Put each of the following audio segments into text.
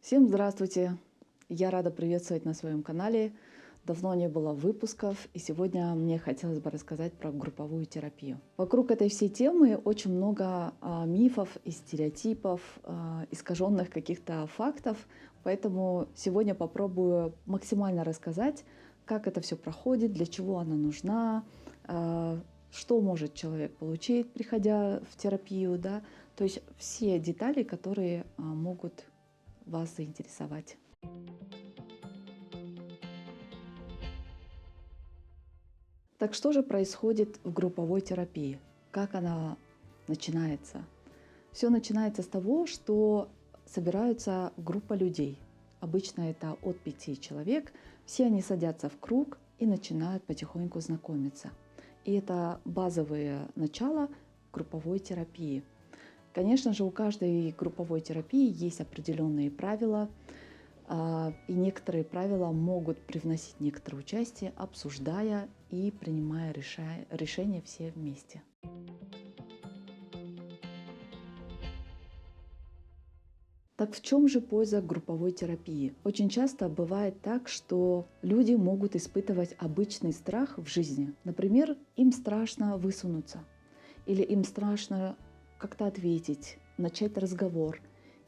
Всем здравствуйте! Я рада приветствовать на своем канале. Давно не было выпусков, и сегодня мне хотелось бы рассказать про групповую терапию. Вокруг этой всей темы очень много мифов и стереотипов, искаженных каких-то фактов, поэтому сегодня попробую максимально рассказать, как это все проходит, для чего она нужна, что может человек получить, приходя в терапию, да, то есть все детали, которые могут вас заинтересовать. Так что же происходит в групповой терапии? Как она начинается? Все начинается с того, что собираются группа людей. Обычно это от 5 человек. Все они садятся в круг и начинают потихоньку знакомиться. И это базовые начала групповой терапии. Конечно же, у каждой групповой терапии есть определенные правила, и некоторые правила могут привносить некоторое участие, обсуждая и принимая решения все вместе. Так в чем же польза групповой терапии? Очень часто бывает так, что люди могут испытывать обычный страх в жизни. Например, им страшно высунуться, или им страшно как-то ответить, начать разговор.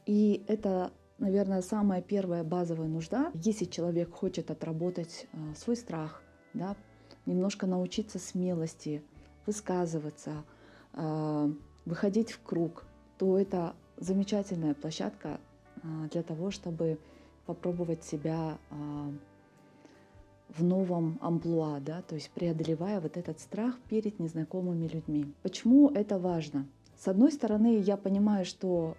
И это, наверное, самая первая базовая нужда. Если человек хочет отработать свой страх, да, немножко научиться смелости, высказываться, выходить в круг, то это замечательная площадка для того, чтобы попробовать себя в новом амплуа, да, то есть преодолевая вот этот страх перед незнакомыми людьми. Почему это важно? С одной стороны, я понимаю, что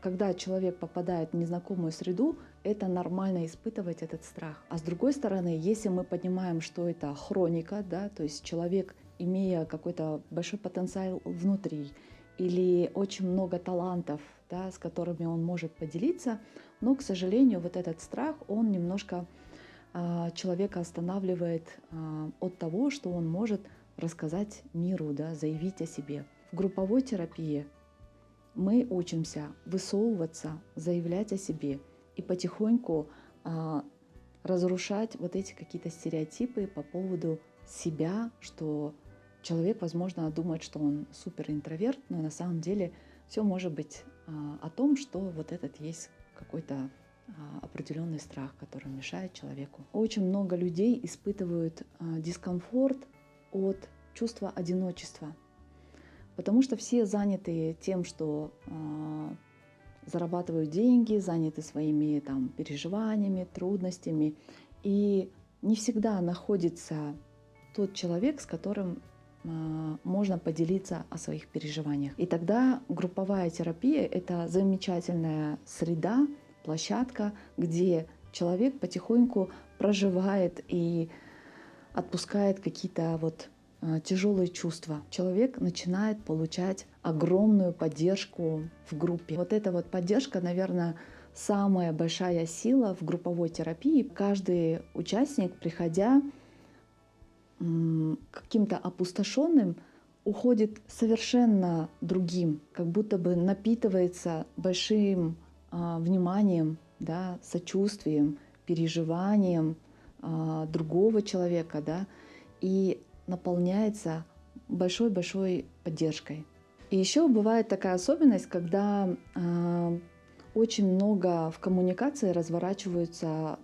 когда человек попадает в незнакомую среду, это нормально испытывать этот страх. А с другой стороны, если мы понимаем, что это хроника, да, то есть человек, имея какой-то большой потенциал внутри или очень много талантов, да, с которыми он может поделиться, но, к сожалению, вот этот страх, он немножко человека останавливает от того, что он может рассказать миру, да, заявить о себе. В групповой терапии мы учимся высовываться, заявлять о себе и потихоньку разрушать вот эти какие-то стереотипы по поводу себя, что человек, возможно, думает, что он супер интроверт, но на самом деле все может быть о том, что вот этот есть какой-то определенный страх, который мешает человеку. Очень много людей испытывают дискомфорт от чувства одиночества, потому что все заняты тем, что зарабатывают деньги, заняты своими там переживаниями, трудностями, и не всегда находится тот человек, с которым можно поделиться о своих переживаниях. И тогда групповая терапия — это замечательная среда, площадка, где человек потихоньку проживает и отпускает какие-то вот тяжелые чувства. Человек начинает получать огромную поддержку в группе. Вот эта вот поддержка, наверное, самая большая сила в групповой терапии. Каждый участник, приходя каким-то опустошенным, уходит совершенно другим, как будто бы напитывается большим вниманием, да, сочувствием, переживанием другого человека, да, и наполняется большой-большой поддержкой. И еще бывает такая особенность, когда очень много в коммуникации разворачиваются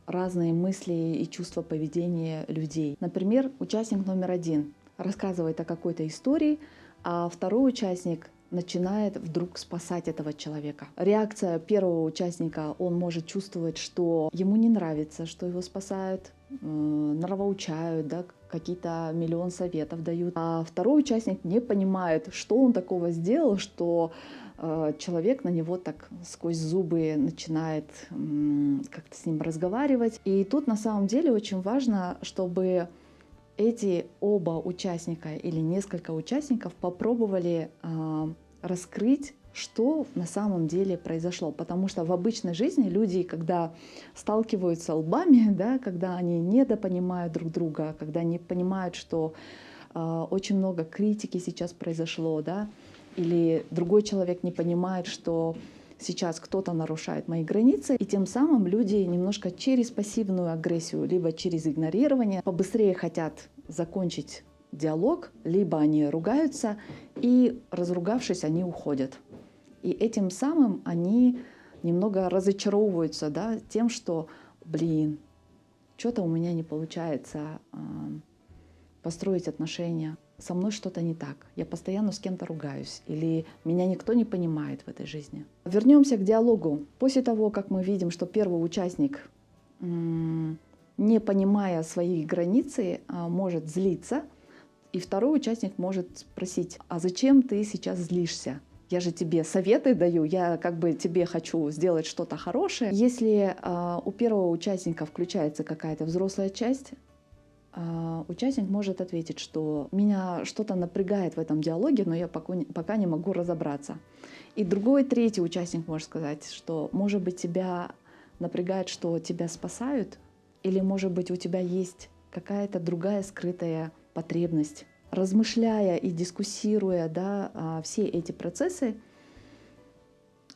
разные мысли и чувства поведения людей. Например, участник номер 1 рассказывает о какой-то истории, а второй участник начинает вдруг спасать этого человека. Реакция первого участника: он может чувствовать, что ему не нравится, что его спасают, нравоучают, да, какие-то миллион советов дают. А второй участник не понимает, что он такого сделал, что человек на него так сквозь зубы начинает как-то с ним разговаривать. И тут на самом деле очень важно, чтобы эти оба участника или несколько участников попробовали раскрыть, что на самом деле произошло. Потому что в обычной жизни люди, когда сталкиваются лбами, да, когда они недопонимают друг друга, когда не понимают, что очень много критики сейчас произошло, да, или другой человек не понимает, что сейчас кто-то нарушает мои границы, и тем самым люди немножко через пассивную агрессию, либо через игнорирование побыстрее хотят закончить диалог, либо они ругаются, и разругавшись, они уходят. И этим самым они немного разочаровываются, да, тем, что, что-то у меня не получается построить отношения, со мной что-то не так, я постоянно с кем-то ругаюсь, или меня никто не понимает в этой жизни. Вернемся к диалогу. После того, как мы видим, что первый участник, не понимая свои границы, может злиться, и второй участник может спросить: а зачем ты сейчас злишься? Я же тебе советы даю, я как бы тебе хочу сделать что-то хорошее. Если у первого участника включается какая-то взрослая часть, участник может ответить, что меня что-то напрягает в этом диалоге, но я пока не могу разобраться. И другой, третий участник может сказать, что, может быть, тебя напрягает, что тебя спасают, или, может быть, у тебя есть какая-то другая скрытая потребность. Размышляя и дискуссируя, да, все эти процессы,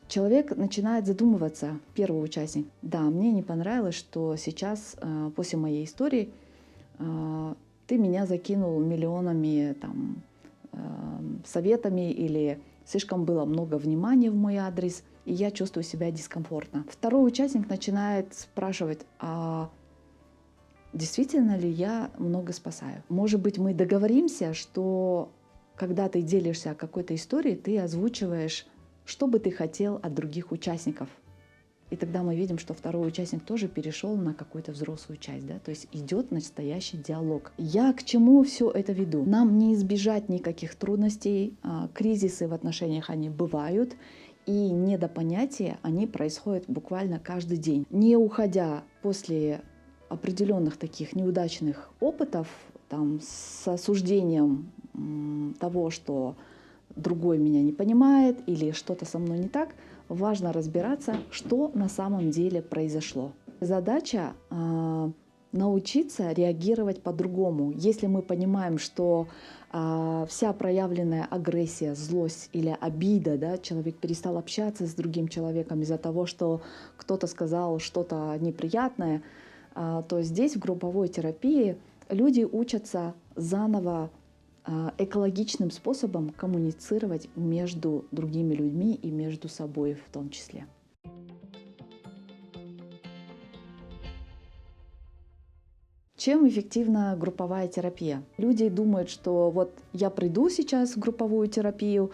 человек начинает задумываться, первый участник: да, мне не понравилось, что сейчас, после моей истории, ты меня закинул миллионами там, советами, или слишком было много внимания в мой адрес, и я чувствую себя дискомфортно. Второй участник начинает спрашивать: а действительно ли я много спасаю? Может быть, мы договоримся, что когда ты делишься какой-то историей, ты озвучиваешь, что бы ты хотел от других участников. И тогда мы видим, что второй участник тоже перешел на какую-то взрослую часть, да? То есть идет настоящий диалог. Я к чему все это веду? Нам не избежать никаких трудностей, кризисы в отношениях, они бывают, и недопонятия, они происходят буквально каждый день. Не уходя после определенных таких неудачных опытов, там, с осуждением того, что другой меня не понимает или что-то со мной не так, важно разбираться, что на самом деле произошло. Задача научиться реагировать по-другому. Если мы понимаем, что вся проявленная агрессия, злость или обида, да, человек перестал общаться с другим человеком из-за того, что кто-то сказал что-то неприятное, то здесь в групповой терапии люди учатся заново экологичным способом коммуницировать между другими людьми и между собой в том числе. Чем эффективна групповая терапия? Люди думают, что вот я приду сейчас в групповую терапию,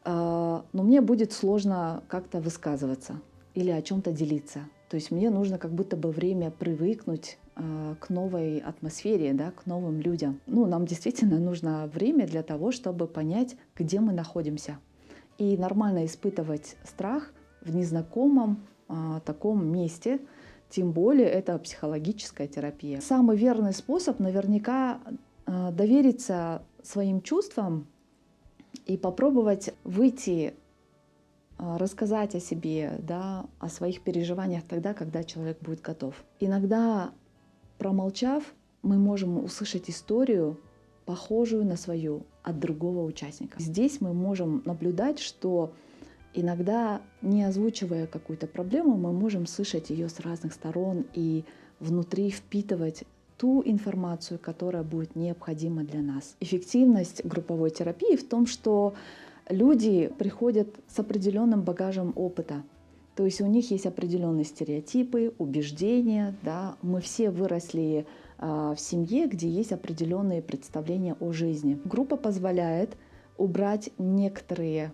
но мне будет сложно как-то высказываться или о чем-то делиться. То есть мне нужно как будто бы время привыкнуть к новой атмосфере, да, к новым людям. Нам действительно нужно время для того, чтобы понять, где мы находимся. И нормально испытывать страх в незнакомом таком месте, тем более это психологическая терапия. Самый верный способ наверняка довериться своим чувствам и попробовать выйти, рассказать о себе, да, о своих переживаниях тогда, когда человек будет готов. Иногда, промолчав, мы можем услышать историю, похожую на свою, от другого участника. Здесь мы можем наблюдать, что иногда, не озвучивая какую-то проблему, мы можем слышать ее с разных сторон и внутри впитывать ту информацию, которая будет необходима для нас. Эффективность групповой терапии в том, что люди приходят с определенным багажем опыта. То есть у них есть определенные стереотипы, убеждения. Да? Мы все выросли в семье, где есть определенные представления о жизни. Группа позволяет убрать некоторые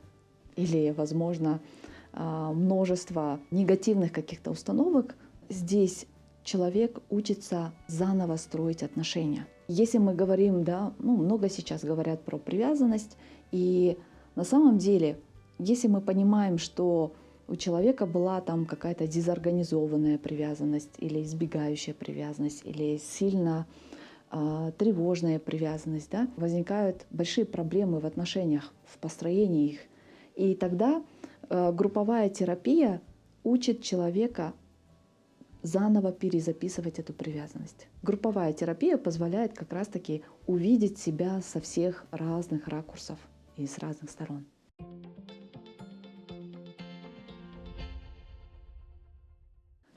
или, возможно, множество негативных каких-то установок. Здесь человек учится заново строить отношения. Если мы говорим, да, много сейчас говорят про привязанность, и на самом деле, если мы понимаем, что у человека была там какая-то дезорганизованная привязанность или избегающая привязанность, или сильно тревожная привязанность, да, возникают большие проблемы в отношениях, в построении их. И тогда групповая терапия учит человека заново перезаписывать эту привязанность. Групповая терапия позволяет как раз-таки увидеть себя со всех разных ракурсов и с разных сторон.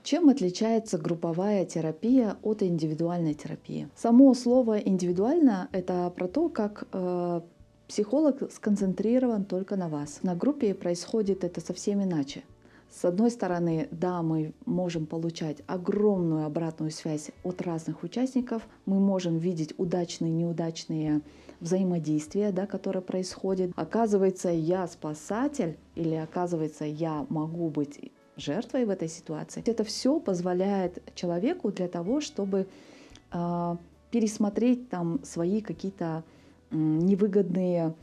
Чем отличается групповая терапия от индивидуальной терапии? Само слово «индивидуально» — это про то, как психолог сконцентрирован только на вас. На группе происходит это совсем иначе. С одной стороны, да, мы можем получать огромную обратную связь от разных участников, мы можем видеть удачные, неудачные взаимодействия, да, которые происходят. Оказывается, я спасатель или оказывается, я могу быть жертвой в этой ситуации. Это все позволяет человеку для того, чтобы пересмотреть там свои какие-то невыгодные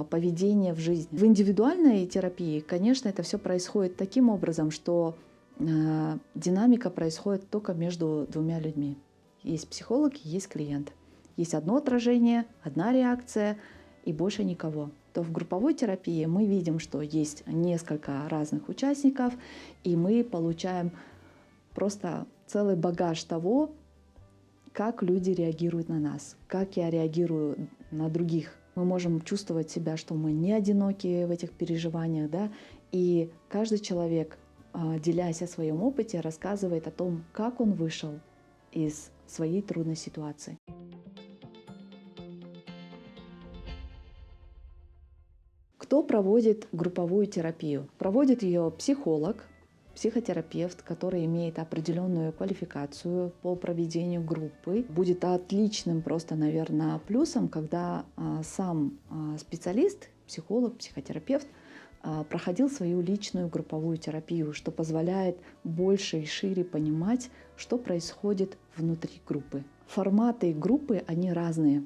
поведения в жизни. В индивидуальной терапии, конечно, это все происходит таким образом, что динамика происходит только между двумя людьми. Есть психолог, есть клиент. Есть одно отражение, одна реакция и больше никого. То в групповой терапии мы видим, что есть несколько разных участников, и мы получаем просто целый багаж того, как люди реагируют на нас, как я реагирую на других. Мы можем чувствовать себя, что мы не одиноки в этих переживаниях, да? И каждый человек, делясь о своем опыте, рассказывает о том, как он вышел из своей трудной ситуации. Кто проводит групповую терапию? Проводит ее психолог, психотерапевт, который имеет определенную квалификацию по проведению группы. Будет отличным просто, наверное, плюсом, когда сам специалист, психолог, психотерапевт проходил свою личную групповую терапию, что позволяет больше и шире понимать, что происходит внутри группы. Форматы группы, они разные.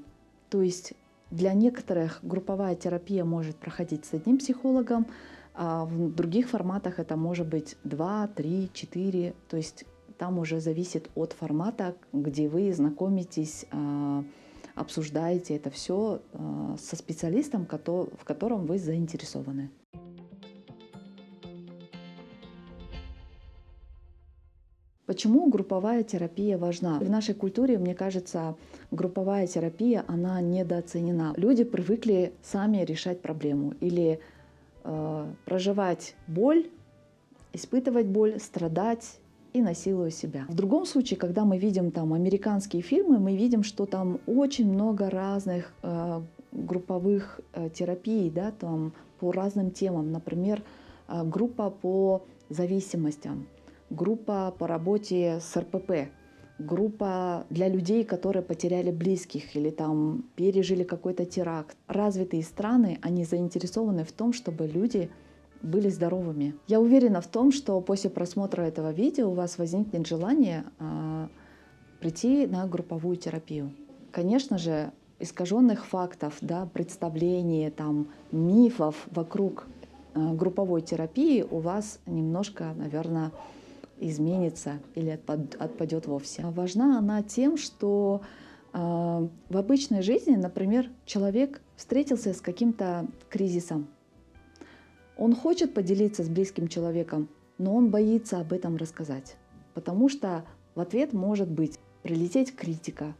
То есть для некоторых групповая терапия может проходить с одним психологом, а в других форматах это может быть 2, 3, 4. То есть там уже зависит от формата, где вы знакомитесь, обсуждаете это все со специалистом, в котором вы заинтересованы. Почему групповая терапия важна? В нашей культуре, мне кажется, групповая терапия, она недооценена. Люди привыкли сами решать проблему или проживать боль, испытывать боль, страдать и насилуя себя. В другом случае, когда мы видим там американские фильмы, мы видим, что там очень много разных групповых терапий, да, там по разным темам. Например, группа по зависимостям, группа по работе с РПП, группа для людей, которые потеряли близких или там пережили какой-то теракт. Развитые страны, они заинтересованы в том, чтобы люди были здоровыми. Я уверена в том, что после просмотра этого видео у вас возникнет желание прийти на групповую терапию. Конечно же, искаженных фактов, да, представлений, там, мифов вокруг групповой терапии у вас немножко, наверное, изменится или отпадет вовсе. Важна она тем, что в обычной жизни, например, человек встретился с каким-то кризисом. Он хочет поделиться с близким человеком, но он боится об этом рассказать, потому что в ответ может быть прилететь критика,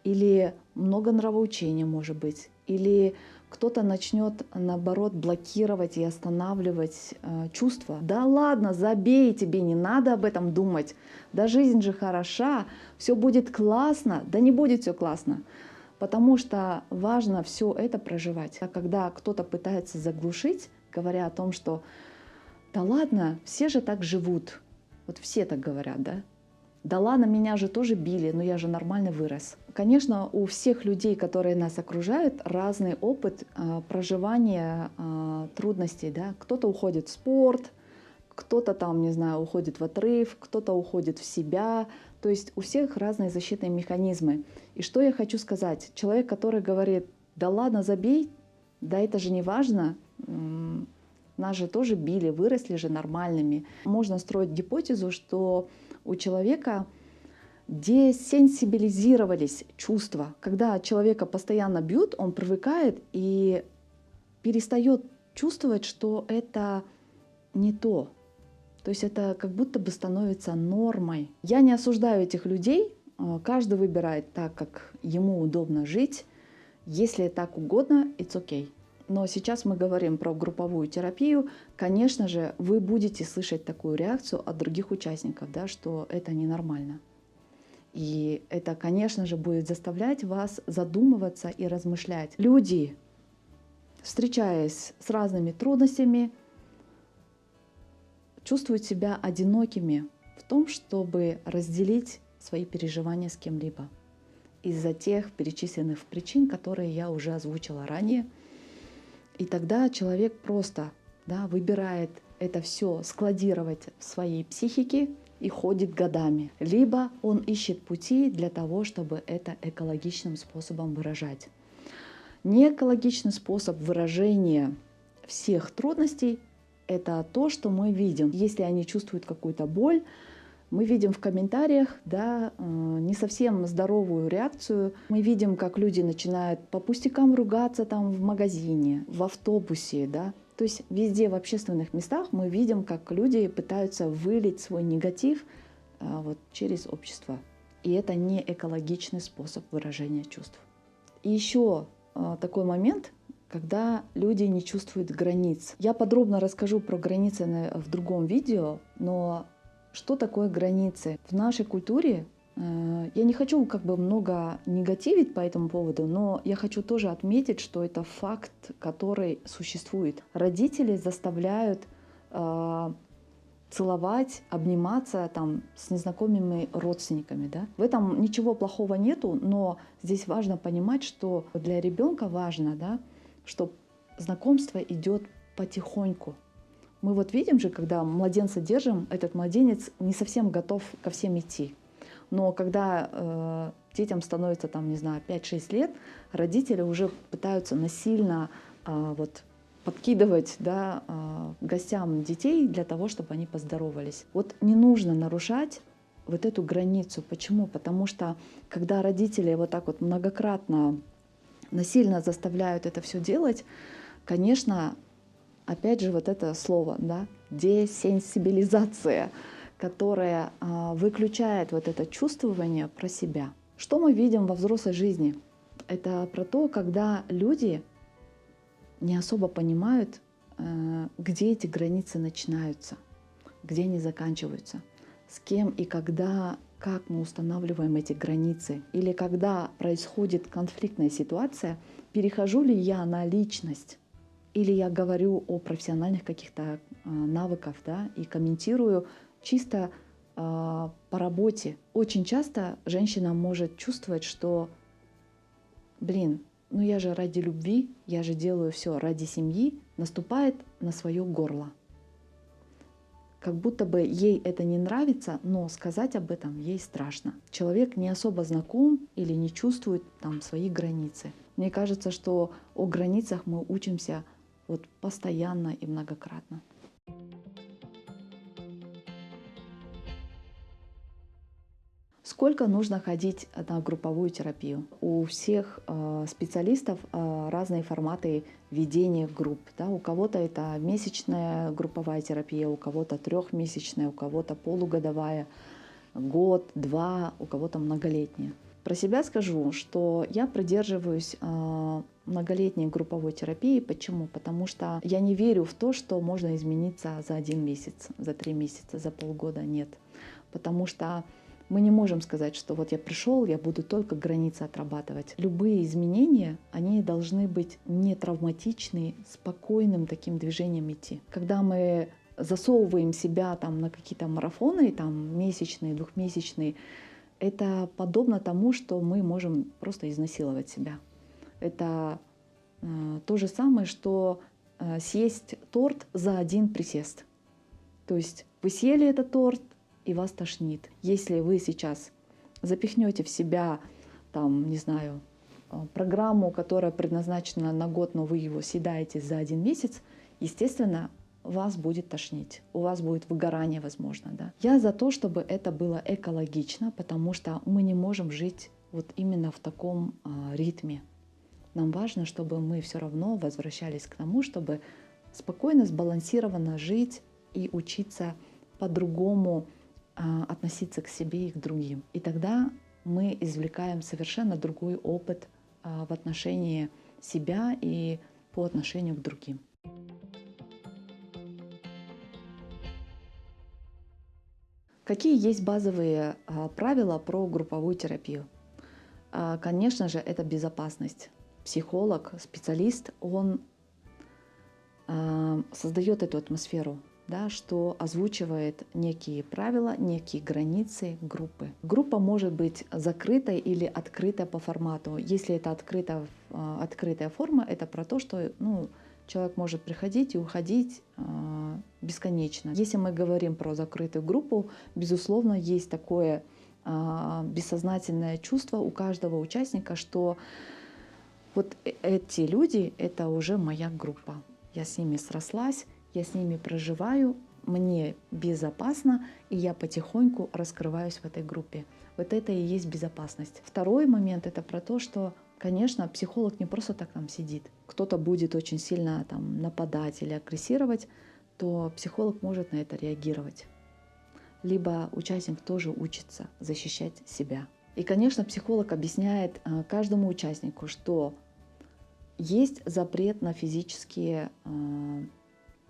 или много нравоучения может быть, или кто-то начнет, наоборот, блокировать и останавливать чувства. Да ладно, забей, тебе не надо об этом думать. Да жизнь же хороша, все будет классно. Да не будет все классно. Потому что важно все это проживать. А когда кто-то пытается заглушить, говоря о том, что да ладно, все же так живут. Вот все так говорят, да? Да ладно, меня же тоже били, но я же нормально вырос. Конечно, у всех людей, которые нас окружают, разный опыт проживания трудностей. Да? Кто-то уходит в спорт, кто-то там, не знаю, уходит в отрыв, кто-то уходит в себя. То есть у всех разные защитные механизмы. И что я хочу сказать? Человек, который говорит, да ладно, забей, да это же не важно, нас же тоже били, выросли же нормальными. Можно строить гипотезу, что у человека десенсибилизировались чувства. Когда человека постоянно бьют, он привыкает и перестает чувствовать, что это не то. То есть это как будто бы становится нормой. Я не осуждаю этих людей. Каждый выбирает так, как ему удобно жить. Если так угодно, it's okay. Но сейчас мы говорим про групповую терапию. Конечно же, вы будете слышать такую реакцию от других участников, да, что это ненормально. И это, конечно же, будет заставлять вас задумываться и размышлять. Люди, встречаясь с разными трудностями, чувствуют себя одинокими в том, чтобы разделить свои переживания с кем-либо из-за тех перечисленных причин, которые я уже озвучила ранее. И тогда человек просто, да, выбирает это все складировать в своей психике и ходит годами. Либо он ищет пути для того, чтобы это экологичным способом выражать. Неэкологичный способ выражения всех трудностей — это то, что мы видим. Если они чувствуют какую-то боль, мы видим в комментариях, да, не совсем здоровую реакцию. Мы видим, как люди начинают по пустякам ругаться там в магазине, в автобусе, да. То есть везде в общественных местах мы видим, как люди пытаются вылить свой негатив вот, через общество. И это не экологичный способ выражения чувств. И еще такой момент, когда люди не чувствуют границ. Я подробно расскажу про границы в другом видео, но что такое границы? В нашей культуре, я не хочу много негативить по этому поводу, но я хочу тоже отметить, что это факт, который существует. Родители заставляют целовать, обниматься там, с незнакомыми родственниками. Да? В этом ничего плохого нету, но здесь важно понимать, что для ребенка важно, да, что знакомство идет потихоньку. Мы вот видим же, когда младенца держим, этот младенец не совсем готов ко всем идти. Но когда детям становится, там, не знаю, 5-6 лет, родители уже пытаются насильно подкидывать, да, гостям детей для того, чтобы они поздоровались. Вот не нужно нарушать вот эту границу. Почему? Потому что когда родители вот так вот многократно насильно заставляют это все делать, конечно, опять же вот это слово, да, десенсибилизация, которая выключает вот это чувствование про себя. Что мы видим во взрослой жизни? Это про то, когда люди не особо понимают, где эти границы начинаются, где они заканчиваются, с кем и когда, как мы устанавливаем эти границы. Или когда происходит конфликтная ситуация, перехожу ли я на личность, или я говорю о профессиональных каких-то навыках, да, и комментирую чисто по работе. Очень часто женщина может чувствовать, что, я же ради любви, я же делаю все ради семьи, наступает на свое горло. Как будто бы ей это не нравится, но сказать об этом ей страшно. Человек не особо знаком или не чувствует там свои границы. Мне кажется, что о границах мы учимся вот постоянно и многократно. Сколько нужно ходить на групповую терапию? У всех специалистов разные форматы ведения групп. Да? У кого-то это месячная групповая терапия, у кого-то трехмесячная, у кого-то полугодовая, год, два, у кого-то многолетняя. Про себя скажу, что я придерживаюсь многолетней групповой терапии. Почему? Потому что я не верю в то, что можно измениться за 1 месяц, за 3 месяца, за полгода. Нет. Потому что мы не можем сказать, что вот я пришел, я буду только границы отрабатывать. Любые изменения, они должны быть не травматичны, спокойным таким движением идти. Когда мы засовываем себя там на какие-то марафоны, там месячные, двухмесячные, это подобно тому, что мы можем просто изнасиловать себя. Это то же самое, что съесть торт за 1 присест. То есть вы съели этот торт, и вас тошнит. Если вы сейчас запихнете в себя, там, не знаю, программу, которая предназначена на год, но вы его съедаете за 1 месяц, естественно, вас будет тошнить, у вас будет выгорание, возможно. Да? Я за то, чтобы это было экологично, потому что мы не можем жить вот именно в таком ритме. Нам важно, чтобы мы все равно возвращались к тому, чтобы спокойно, сбалансированно жить и учиться по-другому относиться к себе и к другим. И тогда мы извлекаем совершенно другой опыт в отношении себя и по отношению к другим. Какие есть базовые правила про групповую терапию? Конечно же, это безопасность. Психолог, специалист, он создает эту атмосферу, да, что озвучивает некие правила, некие границы группы. Группа может быть закрытой или открытой по формату. Если это открытая форма, это про то, что человек может приходить и уходить бесконечно. Если мы говорим про закрытую группу, безусловно, есть такое бессознательное чувство у каждого участника, что вот эти люди — это уже моя группа. Я с ними срослась, я с ними проживаю, мне безопасно, и я потихоньку раскрываюсь в этой группе. Вот это и есть безопасность. Второй момент — это про то, что, конечно, психолог не просто так там сидит. Кто-то будет очень сильно там нападать или агрессировать, то психолог может на это реагировать. Либо участник тоже учится защищать себя. И, конечно, психолог объясняет каждому участнику, что есть запрет на физические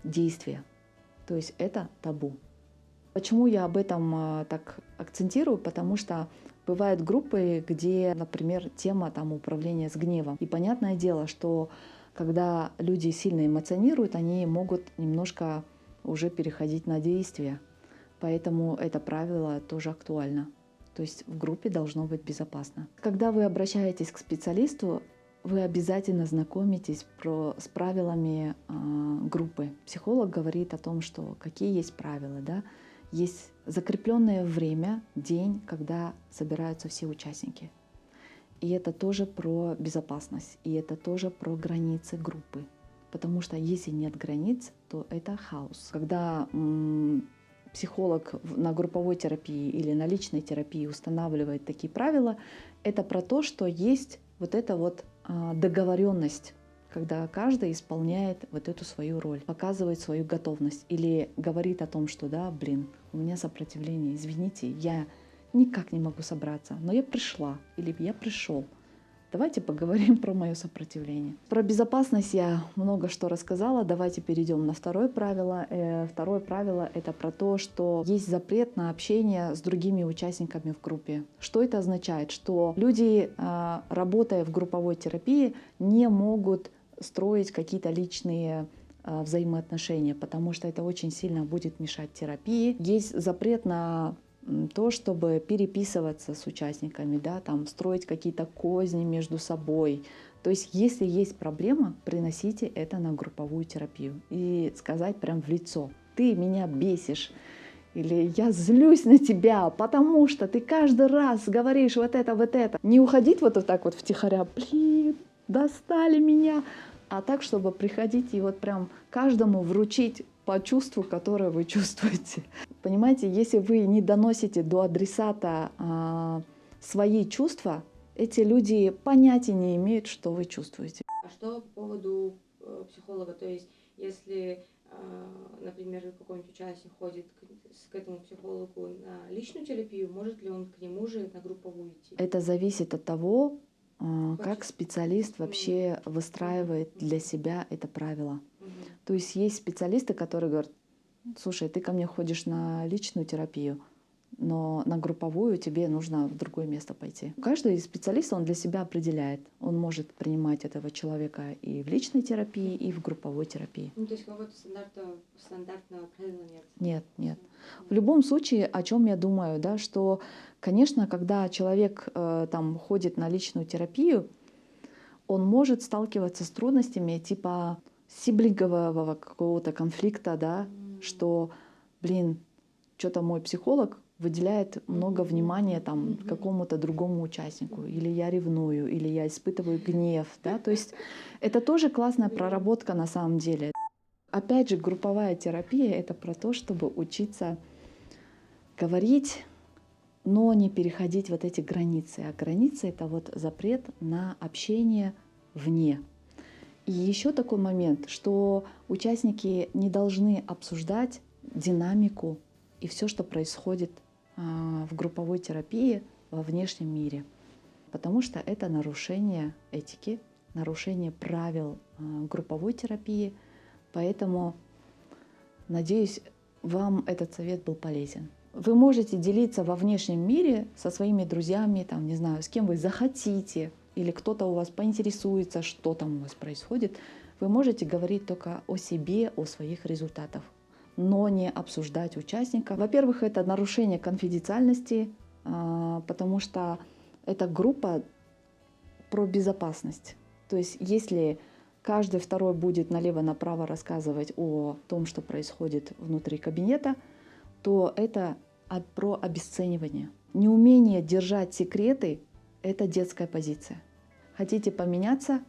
действия. То есть это табу. Почему я об этом так акцентирую? Потому что бывают группы, где, например, тема управления с гневом. И понятное дело, что когда люди сильно эмоционируют, они могут немножко уже переходить на действия. Поэтому это правило тоже актуально. То есть в группе должно быть безопасно. Когда вы обращаетесь к специалисту, вы обязательно знакомитесь с правилами группы. Психолог говорит о том, что какие есть правила. Да? Есть закрепленное время, день, когда собираются все участники. И это тоже про безопасность, и это тоже про границы группы. Потому что если нет границ, то это хаос. Когда психолог на групповой терапии или на личной терапии устанавливает такие правила, это про то, что есть вот эта договоренность, когда каждый исполняет вот эту свою роль, показывает свою готовность или говорит о том, что у меня сопротивление, извините, я никак не могу собраться, но я пришла или я пришел. Давайте поговорим про мое сопротивление. Про безопасность я много что рассказала. Давайте перейдем на второе правило. Второе правило — это про то, что есть запрет на общение с другими участниками в группе. Что это означает? Что люди, работая в групповой терапии, не могут строить какие-то личные взаимоотношения, потому что это очень сильно будет мешать терапии. Есть запрет на то, чтобы переписываться с участниками, строить какие-то козни между собой. То есть, если есть проблема, приносите это на групповую терапию и сказать прям в лицо: ты меня бесишь, или я злюсь на тебя, потому что ты каждый раз говоришь вот это, вот это. Не уходить вот так вот втихаря: блин, достали меня, а так, чтобы приходить и прям каждому вручить по чувству, которое вы чувствуете. Понимаете, если вы не доносите до адресата свои чувства, эти люди понятия не имеют, что вы чувствуете. А что по поводу психолога? То есть, если, например, какой-нибудь участник ходит к этому психологу на личную терапию, может ли он к нему же на групповую идти? Это зависит от того, как специалист вообще выстраивает для себя это правило. То есть есть специалисты, которые говорят: слушай, ты ко мне ходишь на личную терапию, но на групповую тебе нужно в другое место пойти. Каждый специалист, он для себя определяет. Он может принимать этого человека и в личной терапии, и в групповой терапии. То есть какого-то стандартного правила нет? Нет. В любом случае, о чем я думаю, что, конечно, когда человек ходит на личную терапию, он может сталкиваться с трудностями типа сиблингового какого-то конфликта, что, что-то мой психолог выделяет много внимания какому-то другому участнику, или я ревную, или я испытываю гнев, То есть это тоже классная проработка на самом деле. Опять же, групповая терапия — это про то, чтобы учиться говорить, но не переходить вот эти границы. А границы — это запрет на общение вне. И еще такой момент, что участники не должны обсуждать динамику и все, что происходит в групповой терапии во внешнем мире, потому что это нарушение этики, нарушение правил групповой терапии. Поэтому, надеюсь, вам этот совет был полезен. Вы можете делиться во внешнем мире со своими друзьями, там, не знаю, с кем вы захотите, или кто-то у вас поинтересуется, что там у вас происходит. Вы можете говорить только о себе, о своих результатах, но не обсуждать участника. Во-первых, это нарушение конфиденциальности, потому что эта группа про безопасность. То есть если каждый второй будет налево-направо рассказывать о том, что происходит внутри кабинета, то это про обесценивание. Неумение держать секреты – это детская позиция. Хотите поменяться,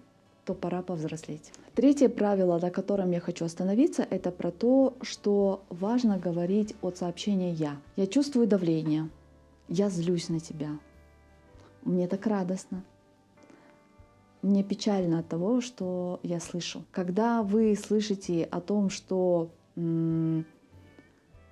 то пора повзрослеть. Третье правило, на котором я хочу остановиться, это про то, что важно говорить от сообщения «я». Я чувствую давление, я злюсь на тебя, мне так радостно, мне печально от того, что я слышу. Когда вы слышите о том, что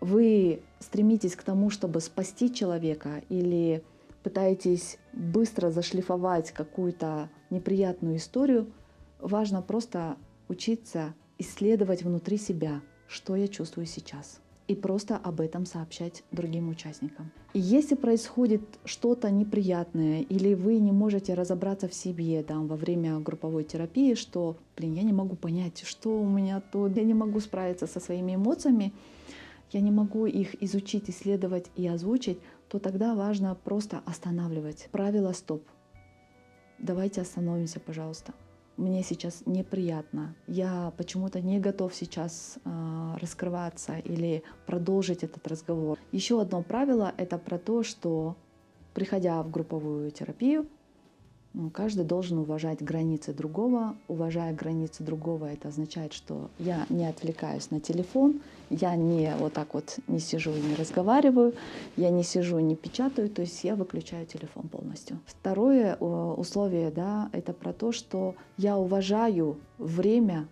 вы стремитесь к тому, чтобы спасти человека, или пытаетесь быстро зашлифовать какую-то неприятную историю, важно просто учиться исследовать внутри себя, что я чувствую сейчас, и просто об этом сообщать другим участникам. И если происходит что-то неприятное, или вы не можете разобраться в себе во время групповой терапии, что, я не могу понять, что у меня тут, я не могу справиться со своими эмоциями, я не могу их изучить, исследовать и озвучить, то тогда важно просто останавливать. Правило стоп. Давайте остановимся, пожалуйста. Мне сейчас неприятно. Я почему-то не готов сейчас раскрываться или продолжить этот разговор. Еще одно правило — это про то, что, приходя в групповую терапию, каждый должен уважать границы другого. Уважая границы другого, это означает, что я не отвлекаюсь на телефон, я не вот так вот не сижу и не разговариваю, я не сижу и не печатаю, то есть я выключаю телефон полностью. Второе условие, это про то, что я уважаю время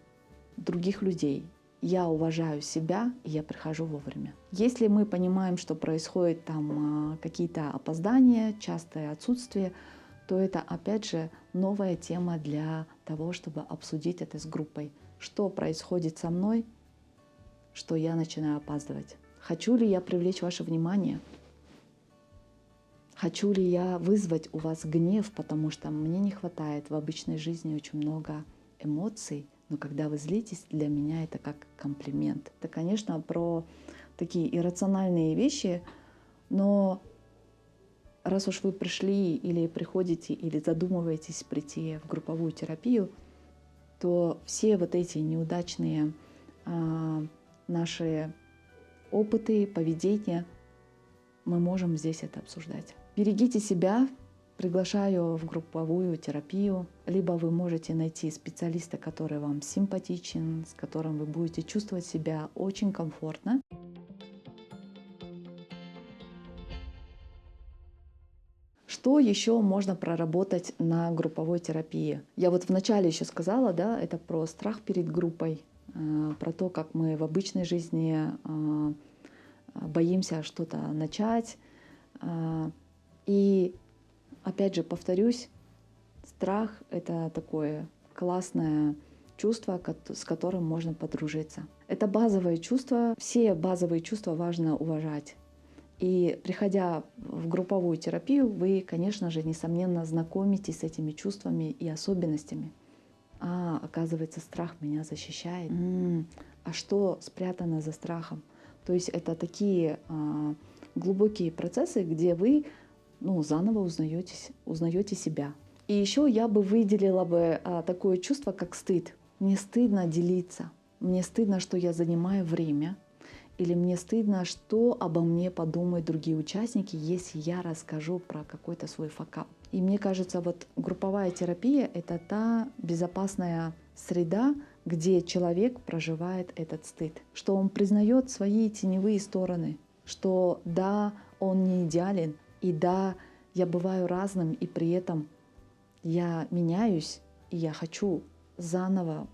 других людей. Я уважаю себя, и я прихожу вовремя. Если мы понимаем, что происходит там какие-то опоздания, частое отсутствие, то это, опять же, новая тема для того, чтобы обсудить это с группой. Что происходит со мной, что я начинаю опаздывать? Хочу ли я привлечь ваше внимание? Хочу ли я вызвать у вас гнев, потому что мне не хватает в обычной жизни очень много эмоций, но когда вы злитесь, для меня это как комплимент. Это, конечно, про такие иррациональные вещи, но раз уж вы пришли или приходите, или задумываетесь прийти в групповую терапию, то все вот эти неудачные наши опыты, поведения, мы можем здесь это обсуждать. Берегите себя, приглашаю в групповую терапию, либо вы можете найти специалиста, который вам симпатичен, с которым вы будете чувствовать себя очень комфортно. Что еще можно проработать на групповой терапии? Я вот вначале еще сказала, это про страх перед группой, про то, как мы в обычной жизни боимся что-то начать. И опять же повторюсь, страх — это такое классное чувство, с которым можно подружиться. Это базовые чувства, все базовые чувства важно уважать. И приходя в групповую терапию, вы, конечно же, несомненно, знакомитесь с этими чувствами и особенностями. Оказывается, страх меня защищает. А что спрятано за страхом? То есть это такие глубокие процессы, где вы заново узнаете себя. И еще я бы выделила такое чувство, как стыд. Мне стыдно делиться, мне стыдно, что я занимаю время, или мне стыдно, что обо мне подумают другие участники, если я расскажу про какой-то свой факап. И мне кажется, вот групповая терапия — это та безопасная среда, где человек проживает этот стыд, что он признает свои теневые стороны, что да, он не идеален, и да, я бываю разным, и при этом я меняюсь, и я хочу заново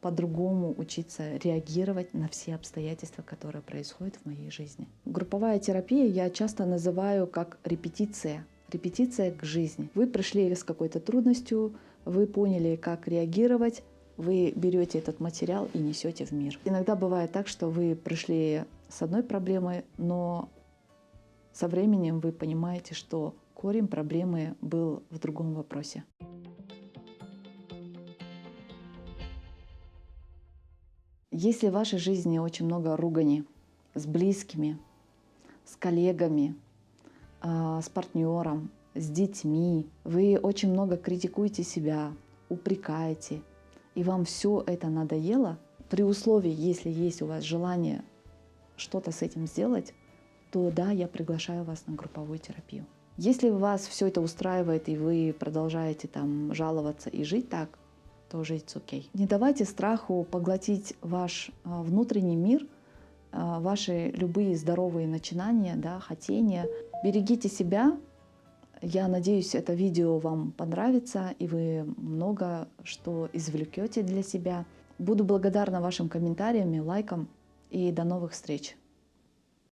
по-другому учиться реагировать на все обстоятельства, которые происходят в моей жизни. Групповая терапия я часто называю как репетиция к жизни. Вы пришли с какой-то трудностью, вы поняли, как реагировать, вы берете этот материал и несете в мир. Иногда бывает так, что вы пришли с одной проблемой, но со временем вы понимаете, что корень проблемы был в другом вопросе. Если в вашей жизни очень много ругани с близкими, с коллегами, с партнером, с детьми, вы очень много критикуете себя, упрекаете, и вам все это надоело, при условии, если есть у вас желание что-то с этим сделать, то да, я приглашаю вас на групповую терапию. Если вас все это устраивает и вы продолжаете там жаловаться и жить так, тоже it's okay. Не давайте страху поглотить ваш внутренний мир, ваши любые здоровые начинания, да, хотения. Берегите себя. Я надеюсь, это видео вам понравится, и вы много что извлекете для себя. Буду благодарна вашим комментариям, лайкам, и до новых встреч!